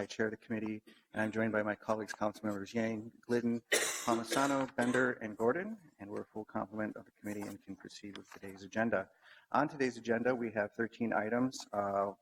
I chair the committee, and I'm joined by my colleagues, council members Yang, Glidden, Palmisano, Bender, and Gordon, and we're a full complement of the committee and can proceed with today's agenda. On today's agenda, we have 13 items, 12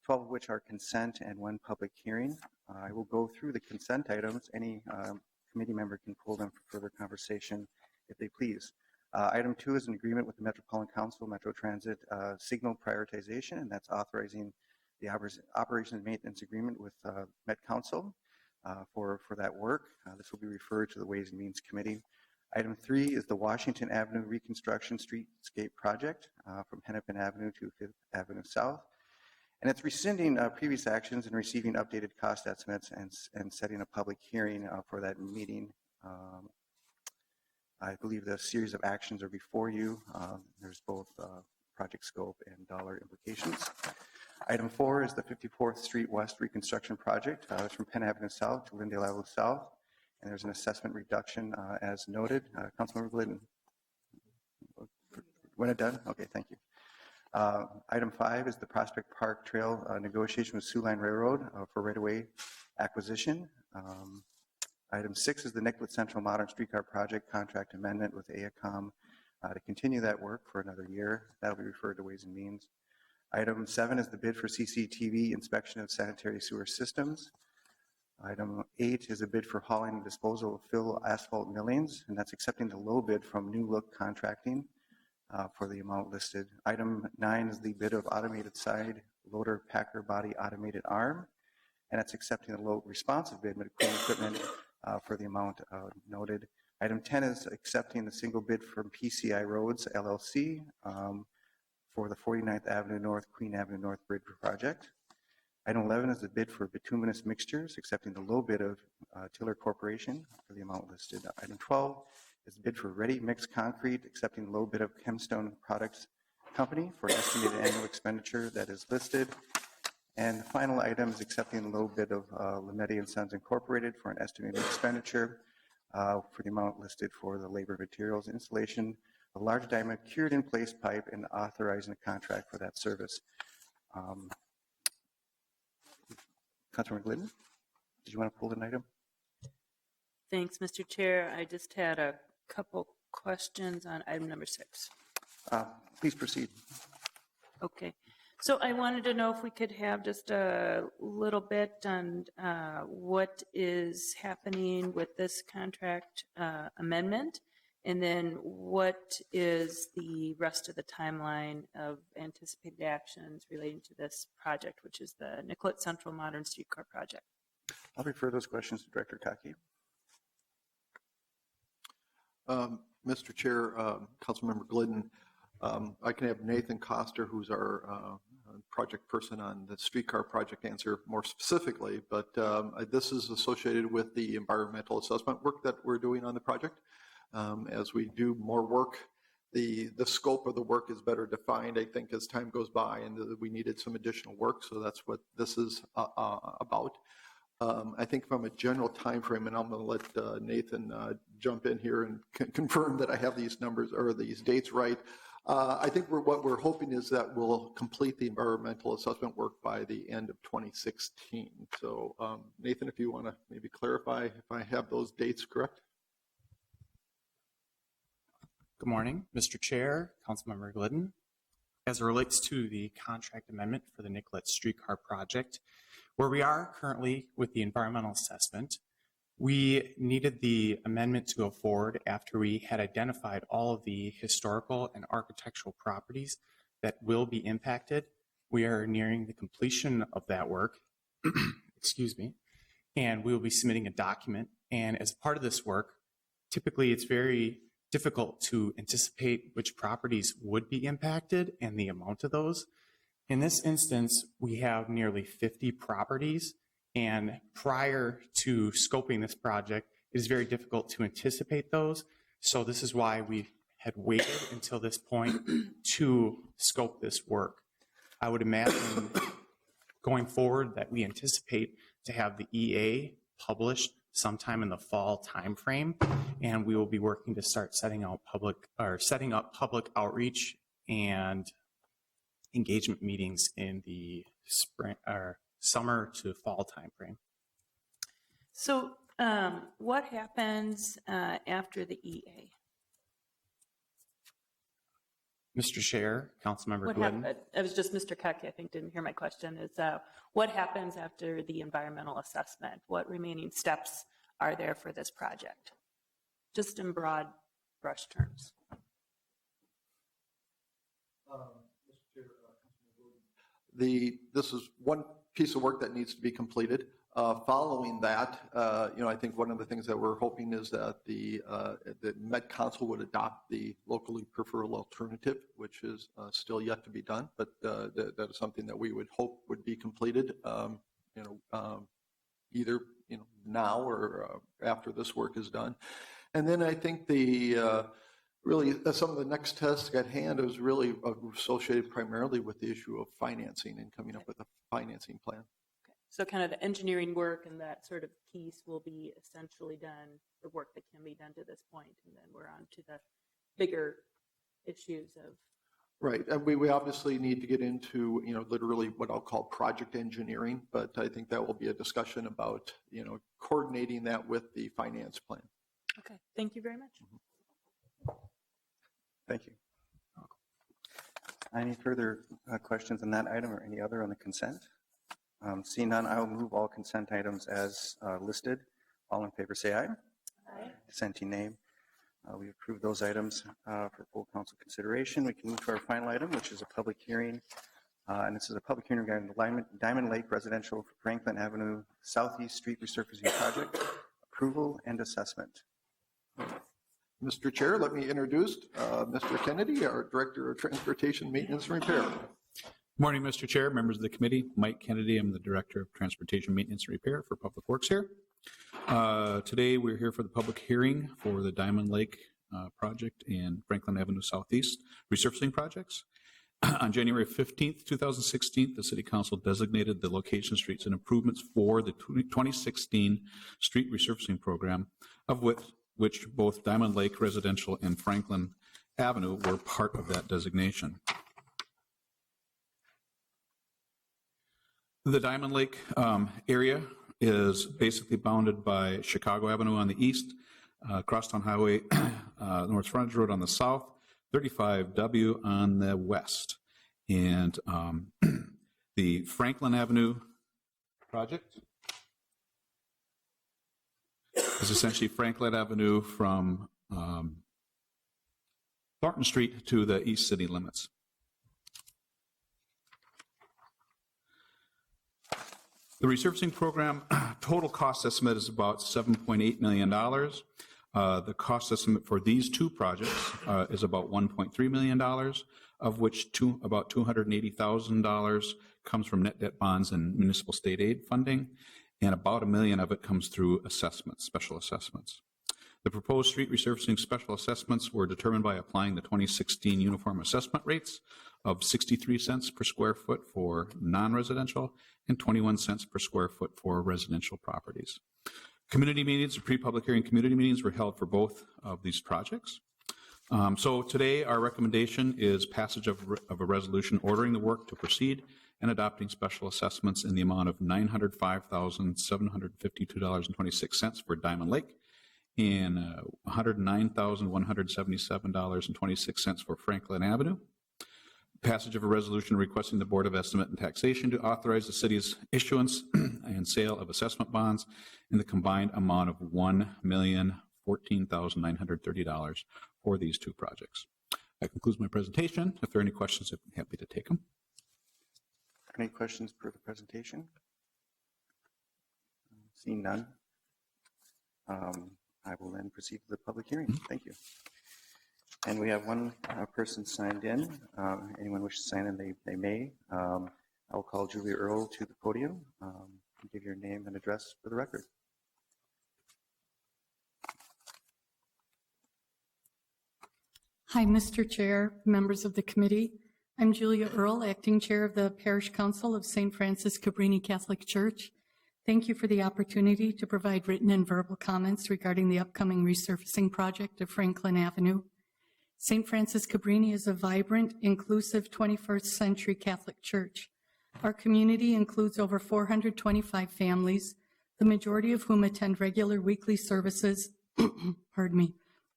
of which are consent and 1 public hearing. I will go through the consent items. Any committee member can pull them for further conversation if they please. Item 2 is an agreement with the Metropolitan Council Metro Transit signal prioritization, and that's authorizing the operation and maintenance agreement with Met Council for that work. This will be referred to the Ways and Means Committee. Item 3 is the Washington Avenue Reconstruction Streetscape Project from Hennepin Avenue to 5th Avenue South. And it's rescinding previous actions and receiving updated cost estimates and setting a public hearing for that meeting. I believe the series of actions are before you. There's both project scope and dollar implications. Item 4 is the 54th Street West Reconstruction Project. It's from Penn Avenue South to Lyndale Avenue South. And there's an assessment reduction as noted. Councilmember Glidden. When it done? Okay, thank you. Item 5 is the Prospect Park Trail negotiation with Sioux Line Railroad for right-of-way acquisition. Item 6 is the Nicollet Central Modern Streetcar Project contract amendment with AECOM to continue that work for another year. That'll be referred to Ways and Means. Item 7 is the bid for CCTV inspection of sanitary sewer systems. Item 8 is a bid for hauling and disposal of fill asphalt millings, and that's accepting the low bid from New Look Contracting for the amount listed. Item 9 is the bid of automated side loader packer body automated arm, and that's accepting the low responsive bid with equipment for the amount noted. Item 10 is accepting the single bid from PCI Roads LLC for the 49th Avenue North, Queen Avenue North Bridge project. Item 11 is the bid for bituminous mixtures, accepting the low bid of Tiller Corporation for the amount listed. Item 12 is the bid for ready mixed concrete, accepting the low bid of Chemstone Products Company for an estimated annual expenditure that is listed. And the final item is accepting the low bid of Lametti & Sons Incorporated for an estimated expenditure for the amount listed for the labor materials installation of large diameter cured in place pipe and authorizing a contract for that service. Councilmember Glidden, did you want to pull an item? Thanks, Mr. Chair. I just had a couple questions on item number 6. Please proceed. Okay. So I wanted to know if we could have just a little bit on what is happening with this contract amendment, and then what is the rest of the timeline of anticipated actions relating to this project, which is the Nicollet Central Modern Streetcar Project. I'll refer those questions to Director Kaki. Mr. Chair, Councilmember Glidden, I can have Nathan Koster, who's our project person on the streetcar project, answer more specifically, but this is associated with the environmental assessment work that we're doing on the project. As we do more work, the scope of the work is better defined, I think, as time goes by, and we needed some additional work, so that's what this is about. I think from a general time frame, and I'm going to let Nathan jump in here and confirm that I have these numbers or these dates right. I think what we're hoping is that we'll complete the environmental assessment work by the end of 2016. So Nathan, if you want to maybe clarify if I have those dates correct. Good morning, Mr. Chair, Councilmember Glidden. As it relates to the contract amendment for the Nicollet Streetcar Project, where we are currently with the environmental assessment, we needed the amendment to go forward after we had identified all of the historical and architectural properties that will be impacted. We are nearing the completion of that work, excuse me, and we will be submitting a document. And as part of this work, typically it's very difficult to anticipate which properties would be impacted and the amount of those. In this instance, we have nearly 50 properties, and prior to scoping this project, it is very difficult to anticipate those. So this is why we had waited until this point to scope this work. I would imagine going forward that we anticipate to have the EA published sometime in the fall timeframe, and we will be working to start setting up public outreach and engagement meetings in the spring or summer to fall timeframe. So what happens after the EA? Mr. Chair, Councilmember What Glidden. happened? It was just Mr. Keck, I think, didn't hear my question, is what happens after the environmental assessment? What remaining steps are there for this project? Just in broad brush terms. This is one piece of work that needs to be completed. Following that, I think one of the things that we're hoping is that the Met Council would adopt the locally preferred alternative, which is still yet to be done, but that is something that we would hope would be completed, either now or after this work is done. And then I think really some of the next tasks at hand is really associated primarily with the issue of financing and coming up with a financing plan. So kind of the engineering work and that sort of piece will be essentially done, the work that can be done to this point, and then we're on to the bigger issues of. Right, and we obviously need to get into, literally what I'll call project engineering, but I think that will be a discussion about, coordinating that with the finance plan. Okay, thank you very much. Thank you. Any further questions on that item or any other on the consent? Seeing none, I will move all consent items as listed. All in favor say aye. Aye. Dissenting nay. We approve those items for full council consideration. We can move to our final item, which is a public hearing. And this is a public hearing regarding the Diamond Lake Residential Franklin Avenue Southeast Street Resurfacing Project, approval and assessment. Mr. Chair, let me introduce Mr. Kennedy, our Director of Transportation Maintenance and Repair. Morning, Mr. Chair, members of the committee. Mike Kennedy, I'm the Director of Transportation Maintenance and Repair for Public Works here. Today, we're here for the public hearing for the Diamond Lake project and Franklin Avenue Southeast resurfacing projects. On January 15th, 2016, the City Council designated the location, streets, and improvements for the 2016 street resurfacing program, of which both Diamond Lake Residential and Franklin Avenue were part of that designation. The Diamond Lake area is basically bounded by Chicago Avenue on the east, Crosstown Highway, North Frontage Road on the south, 35W on the west. And the Franklin Avenue project is essentially Franklin Avenue from Thornton Street to the east city limits. The resurfacing program total cost estimate is about $7.8 million. The cost estimate for these two projects is about $1.3 million, of which about $280,000 comes from net debt bonds and municipal state aid funding, and about $1 million of it comes through assessments, special assessments. The proposed street resurfacing special assessments were determined by applying the 2016 uniform assessment rates of 63 cents per square foot for non-residential and 21 cents per square foot for residential properties. Community meetings, pre-public hearing community meetings were held for both of these projects. So today our recommendation is passage of a resolution ordering the work to proceed and adopting special assessments in the amount of $905,752.26 for Diamond Lake and $109,177.26 for Franklin Avenue. Passage of a resolution requesting the Board of Estimate and Taxation to authorize the city's issuance and sale of assessment bonds in the combined amount of $1,014,930 for these two projects. That concludes my presentation. If there are any questions, I'd be happy to take them. Any questions for the presentation? Seeing none, I will then proceed to the public hearing. Thank you. And we have one person signed in. Anyone wish to sign in, they may. I'll call Julia Earle to the podium and give your name and address for the record. Hi, Mr. Chair, members of the committee. I'm Julia Earle, Acting Chair of the Parish Council of St. Francis Cabrini Catholic Church. Thank you for the opportunity to provide written and verbal comments regarding the upcoming resurfacing project of Franklin Avenue. St. Francis Cabrini is a vibrant, inclusive 21st century Catholic church. Our community includes over 425 families, the majority of whom attend regular weekly services pardon me,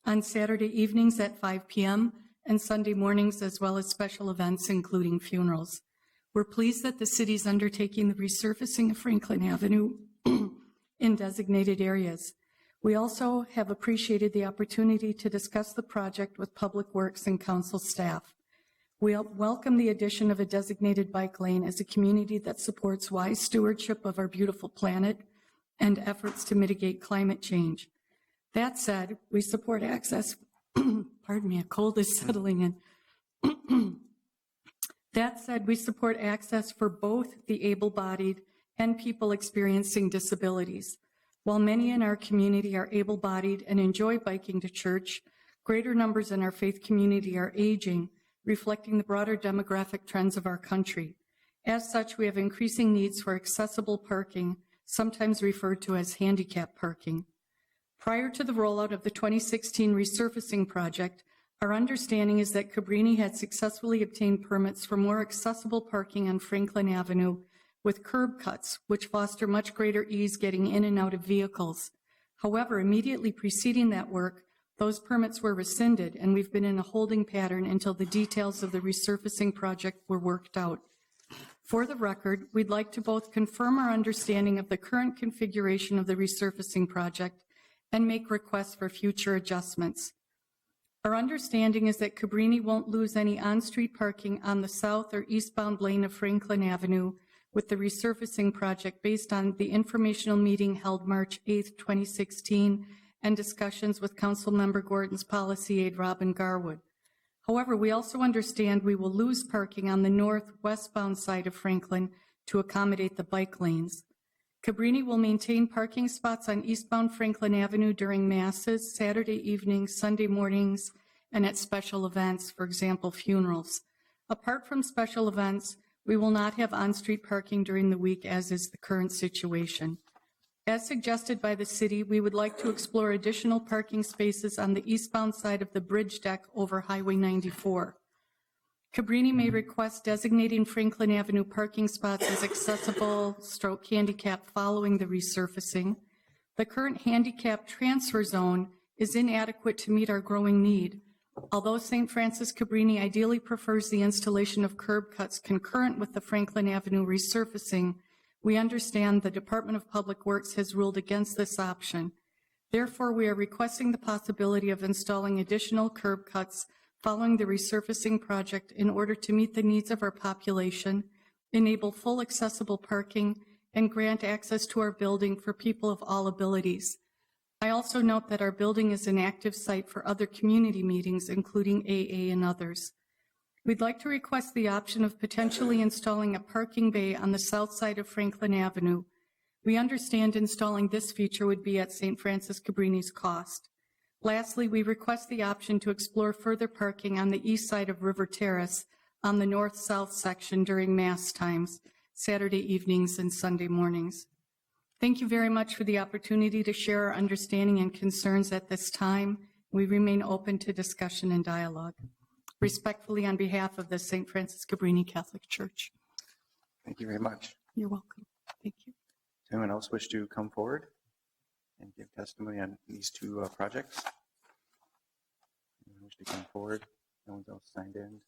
on Saturday evenings at 5 p.m. and Sunday mornings, as well as special events, including funerals. We're pleased that the city is undertaking the resurfacing of Franklin Avenue in designated areas. We also have appreciated the opportunity to discuss the project with Public Works and council staff. We welcome the addition of a designated bike lane as a community that supports wise stewardship of our beautiful planet and efforts to mitigate climate change. That said, we support access, pardon me, a cold is settling in. That said, we support access for both the able-bodied and people experiencing disabilities. While many in our community are able-bodied and enjoy biking to church, greater numbers in our faith community are aging, reflecting the broader demographic trends of our country. As such, we have increasing needs for accessible parking, sometimes referred to as handicap parking. Prior to the rollout of the 2016 resurfacing project, our understanding is that Cabrini had successfully obtained permits for more accessible parking on Franklin Avenue with curb cuts, which foster much greater ease getting in and out of vehicles. However, immediately preceding that work, those permits were rescinded, and we've been in a holding pattern until the details of the resurfacing project were worked out. For the record, we'd like to both confirm our understanding of the current configuration of the resurfacing project and make requests for future adjustments. Our understanding is that Cabrini won't lose any on-street parking on the south or eastbound lane of Franklin Avenue with the resurfacing project based on the informational meeting held March 8, 2016, and discussions with Councilmember Gordon's policy aide, Robin Garwood. However, we also understand we will lose parking on the north-westbound side of Franklin to accommodate the bike lanes. Cabrini will maintain parking spots on eastbound Franklin Avenue during masses, Saturday evenings, Sunday mornings, and at special events, for example, funerals. Apart from special events, we will not have on-street parking during the week, as is the current situation. As suggested by the city, we would like to explore additional parking spaces on the eastbound side of the bridge deck over Highway 94. Cabrini may request designating Franklin Avenue parking spots as accessible / handicap following the resurfacing. The current handicap transfer zone is inadequate to meet our growing need. Although St. Francis Cabrini ideally prefers the installation of curb cuts concurrent with the Franklin Avenue resurfacing, we understand the Department of Public Works has ruled against this option. Therefore, we are requesting the possibility of installing additional curb cuts following the resurfacing project in order to meet the needs of our population, enable full accessible parking, and grant access to our building for people of all abilities. I also note that our building is an active site for other community meetings, including AA and others. We'd like to request the option of potentially installing a parking bay on the south side of Franklin Avenue. We understand installing this feature would be at St. Francis Cabrini's cost. Lastly, we request the option to explore further parking on the east side of River Terrace on the north-south section during Mass times, Saturday evenings and Sunday mornings. Thank you very much for the opportunity to share our understanding and concerns at this time. We remain open to discussion and dialogue. Respectfully, on behalf of the St. Francis Cabrini Catholic Church. Thank you very much. You're welcome. Thank you. Does anyone else wish to come forward and give testimony on these two projects? Anyone wish to come forward? No one else signed in.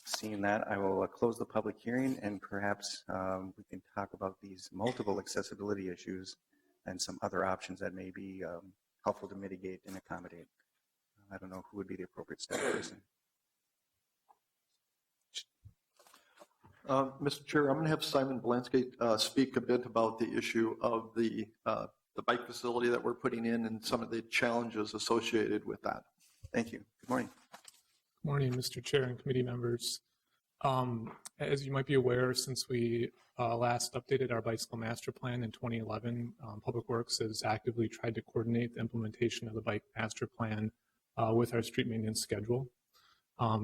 Seeing that, I will close the public hearing, and perhaps we can talk about these multiple accessibility issues and some other options that may be helpful to mitigate and accommodate. I don't know who would be the appropriate staff person. Mr. Chair, I'm going to have Simon Belansky speak a bit about the issue of the bike facility that we're putting in and some of the challenges associated with that. Thank you. Good morning. Good morning, Mr. Chair and committee members. As you might be aware, since we last updated our bicycle master plan in 2011, Public Works has actively tried to coordinate the implementation of the bike master plan with our street maintenance schedule.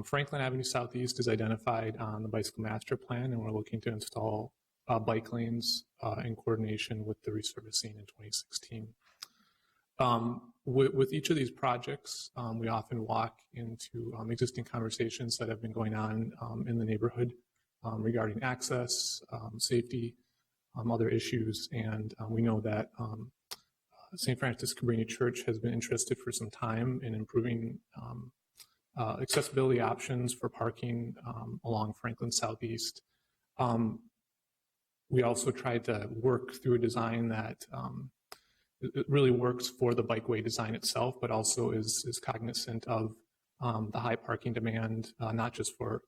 Franklin Avenue Southeast is identified on the bicycle master plan, and we're looking to install bike lanes in coordination with the resurfacing in 2016. With each of these projects, we often walk into existing conversations that have been going on in the neighborhood regarding access, safety, other issues. And we know that St. Francis Cabrini Church has been interested for some time in improving accessibility options for parking along Franklin Southeast. We also tried to work through a design that it really works for the bikeway design itself, but also is cognizant of the high parking demand, not just for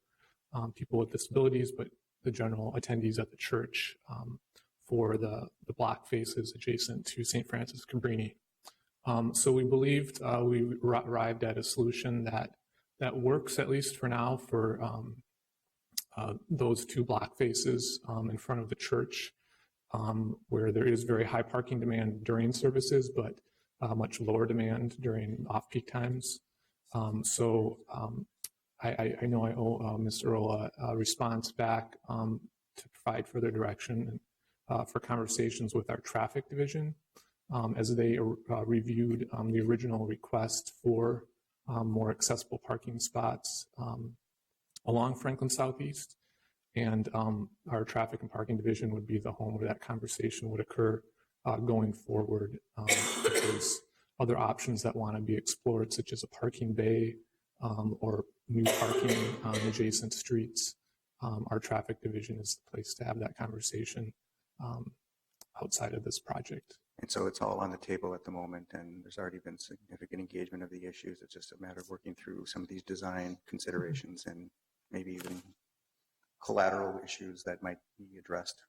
people with disabilities, but the general attendees at the church for the block faces adjacent to St. Francis Cabrini. So we believed we arrived at a solution that works, at least for now, for those two block faces in front of the church, where there is very high parking demand during services, but much lower demand during off-peak times. So I know I owe Mr. Earl a response back to provide further direction for conversations with our traffic division as they reviewed the original request for more accessible parking spots along Franklin Southeast. And our traffic and parking division would be the home where that conversation would occur going forward. If there's other options that want to be explored, such as a parking bay or new parking on adjacent streets, our traffic division is the place to have that conversation outside of this project. And so it's all on the table at the moment, and there's already been significant engagement of the issues. It's just a matter of working through some of these design considerations and maybe even collateral issues that might be addressed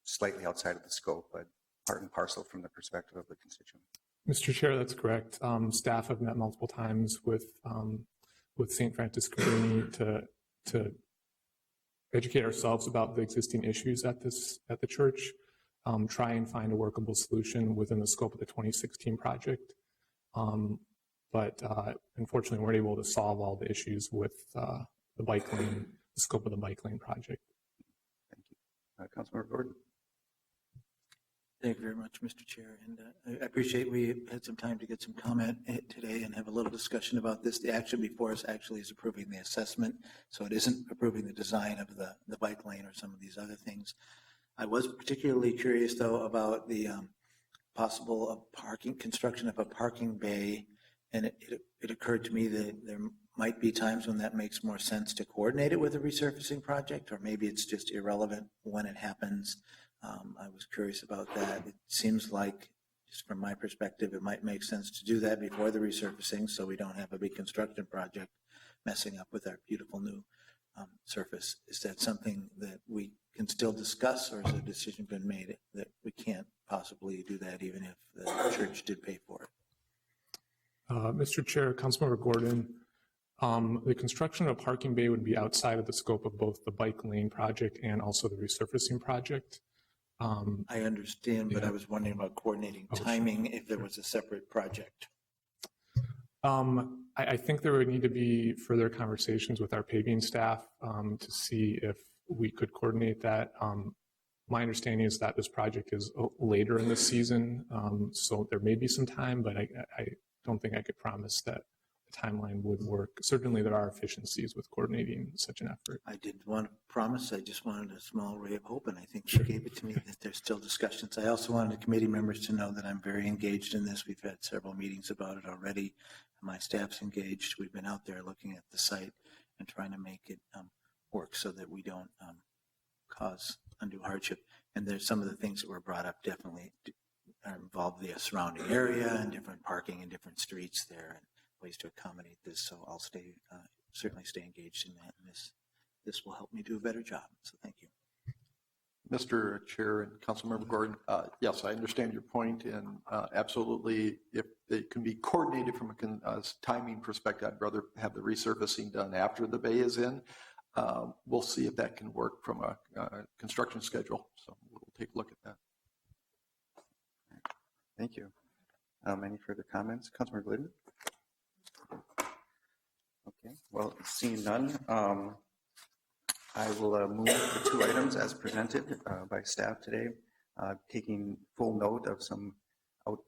slightly outside of the scope, but part and parcel from the perspective of the constituent. Mr. Chair, that's correct. Staff have met multiple times with St. Francis Cabrini to educate ourselves about the existing issues at the church, try and find a workable solution within the scope of the 2016 project. But unfortunately, we weren't able to solve all the issues with the bike lane, the scope of the bike lane project. Thank you. Councilmember Gordon. Thank you very much, Mr. Chair. And I appreciate we had some time to get some comment today and have a little discussion about this. The action before us actually is approving the assessment. So it isn't approving the design of the bike lane or some of these other things. I was particularly curious, though, about the possible construction of a parking bay. And it occurred to me that there might be times when that makes more sense to coordinate it with a resurfacing project, or maybe it's just irrelevant when it happens. I was curious about that. It seems like, just from my perspective, it might make sense to do that before the resurfacing so we don't have a big construction project messing up with our beautiful new surface. Is that something that we can still discuss, or has a decision been made that we can't possibly do that even if the church did pay for it? Mr. Chair, Councilmember Gordon, the construction of a parking bay would be outside of the scope of both the bike lane project and also the resurfacing project. I understand, but I was wondering about coordinating timing if there was a separate project. I think there would need to be further conversations with our paving staff to see if we could coordinate that. My understanding is that this project is later in the season, so there may be some time, but I don't think I could promise that the timeline would work. Certainly there are efficiencies with coordinating such an effort. I didn't want to promise, I just wanted a small ray of hope, and I think you gave it to me that there's still discussions. I also wanted the committee members to know that I'm very engaged in this. We've had several meetings about it already. My staff's engaged. We've been out there looking at the site and trying to make it work so that we don't cause undue hardship. And there's some of the things that were brought up definitely involve the surrounding area and different parking and different streets there and ways to accommodate this. So I'll certainly stay engaged in that. And this will help me do a better job. So thank you. Mr. Chair and Councilmember Gordon, yes, I understand your point, and absolutely, if it can be coordinated from a timing perspective, I'd rather have the resurfacing done after the bay is in. We'll see if that can work from a construction schedule. So we'll take a look at that. Thank you. Any further comments? Councilmember Glidden? Okay, well, seeing none, I will move the two items as presented by staff today, taking full note of some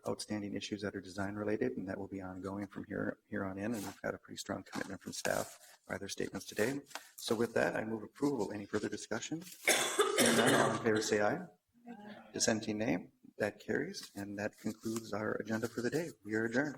outstanding issues that are design related, and that will be ongoing from here on in, and we've had a pretty strong commitment from staff by their statements today. So with that, I move approval. Any further discussion? Seeing none, all in favor say aye. Dissenting nay. That carries, and that concludes our agenda for the day. We are adjourned.